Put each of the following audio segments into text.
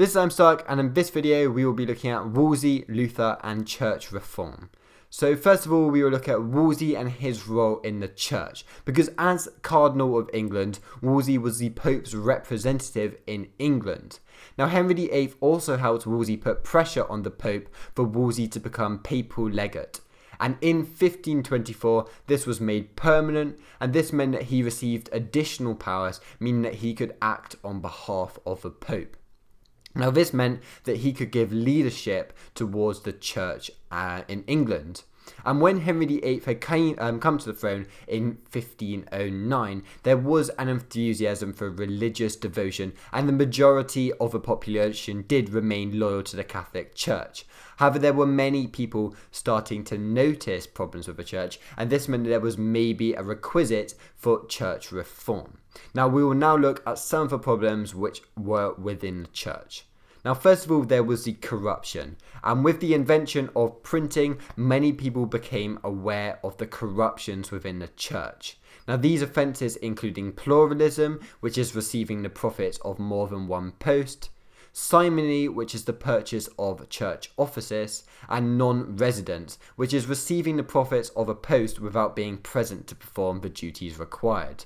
This is I'm Stark, and in this video we will be looking at Wolsey, Luther and church reform. So first of all, we will look at Wolsey and his role in the church, because as Cardinal of England, Wolsey was the Pope's representative in England. Now Henry VIII also helped Wolsey put pressure on the Pope for Wolsey to become Papal Legate. And in 1524, this was made permanent, and this meant that he received additional powers, meaning that he could act on behalf of the Pope. Now this meant that he could give leadership towards the church in England. And when Henry VIII had come to the throne in 1509, there was an enthusiasm for religious devotion, and the majority of the population did remain loyal to the Catholic Church. However, there were many people starting to notice problems with the church, and this meant that there was maybe a requisite for church reform. Now we will now look at some of the problems which were within the church. Now first of all, there was the corruption, and with the invention of printing, many people became aware of the corruptions within the church. Now these offences including pluralism, which is receiving the profits of more than one post, simony, which is the purchase of church offices, and non-residence, which is receiving the profits of a post without being present to perform the duties required.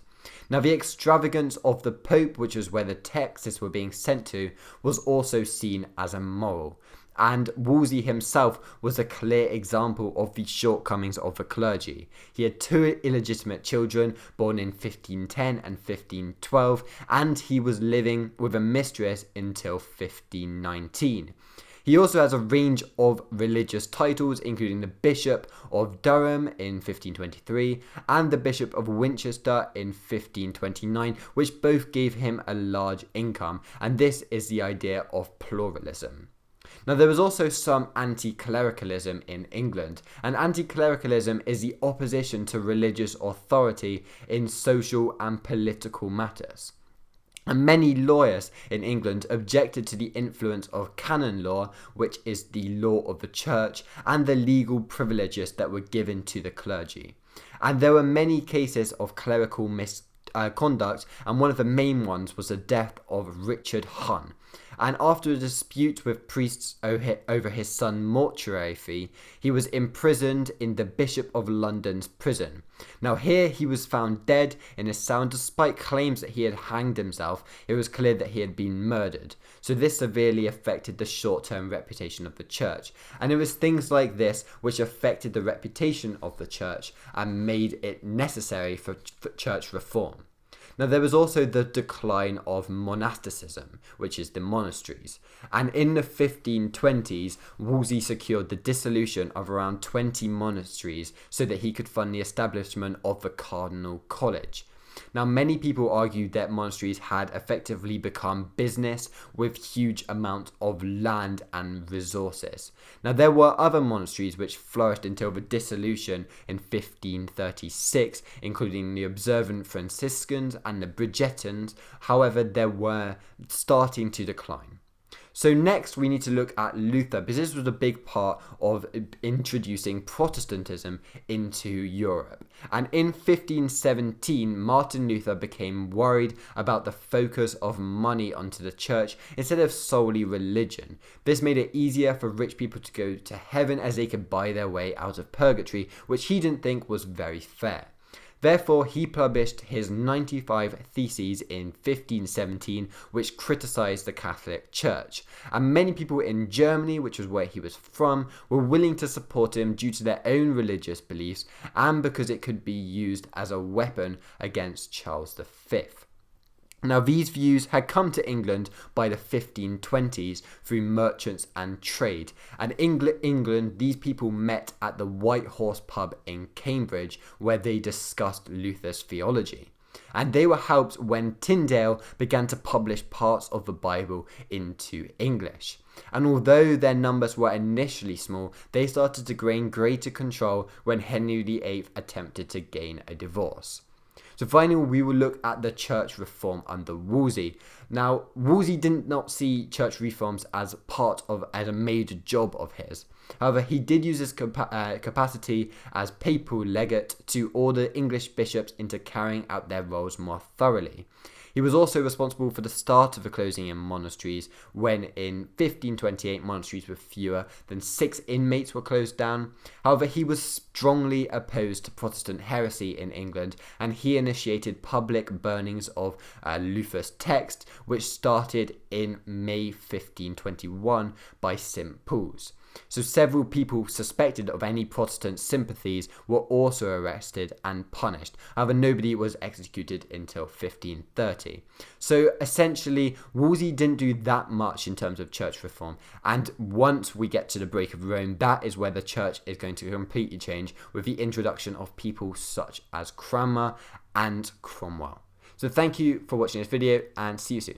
Now the extravagance of the Pope, which was where the texts were being sent to, was also seen as immoral. And Wolsey himself was a clear example of the shortcomings of the clergy. He had two illegitimate children born in 1510 and 1512, and he was living with a mistress until 1519. He also has a range of religious titles, including the Bishop of Durham in 1523 and the Bishop of Winchester in 1529, which both gave him a large income, and this is the idea of pluralism. Now there was also some anticlericalism in England, and anticlericalism is the opposition to religious authority in social and political matters. And many lawyers in England objected to the influence of canon law, which is the law of the church, and the legal privileges that were given to the clergy. And there were many cases of clerical misconduct, and one of the main ones was the death of Richard Hunn. And after a dispute with priests over his son's mortuary fee, he was imprisoned in the Bishop of London's prison. Now here he was found dead in his cell, and despite claims that he had hanged himself, it was clear that he had been murdered. So this severely affected the short-term reputation of the church. And it was things like this which affected the reputation of the church and made it necessary for church reform. Now there was also the decline of monasticism, which is the monasteries, and in the 1520s, Wolsey secured the dissolution of around 20 monasteries so that he could fund the establishment of the Cardinal College. Now many people argued that monasteries had effectively become business with huge amounts of land and resources. Now there were other monasteries which flourished until the dissolution in 1536, including the Observant Franciscans and the Bridgetans. However, they were starting to decline. So next we need to look at Luther, because this was a big part of introducing Protestantism into Europe. And in 1517, Martin Luther became worried about the focus of money onto the church instead of solely religion. This made it easier for rich people to go to heaven as they could buy their way out of purgatory, which he didn't think was very fair. Therefore, he published his 95 Theses in 1517, which criticised the Catholic Church. And many people in Germany, which was where he was from, were willing to support him due to their own religious beliefs and because it could be used as a weapon against Charles V. Now these views had come to England by the 1520s through merchants and trade, and in England these people met at the White Horse pub in Cambridge where they discussed Luther's theology. And they were helped when Tyndale began to publish parts of the Bible into English. And although their numbers were initially small, they started to gain greater control when Henry VIII attempted to gain a divorce. So finally, we will look at the church reform under Wolsey. Now, Wolsey did not see church reforms as a major job of his. However, he did use his capacity as Papal Legate to order English bishops into carrying out their roles more thoroughly. He was also responsible for the start of the closing in monasteries when in 1528 monasteries with fewer than 6 inmates were closed down. However, he was strongly opposed to Protestant heresy in England, and he initiated public burnings of Luther's text, which started in May 1521 by St. Paul's. So several people suspected of any Protestant sympathies were also arrested and punished. However, nobody was executed until 1530. So essentially, Wolsey didn't do that much in terms of church reform. And once we get to the break of Rome, that is where the church is going to completely change with the introduction of people such as Cranmer and Cromwell. So thank you for watching this video, and see you soon.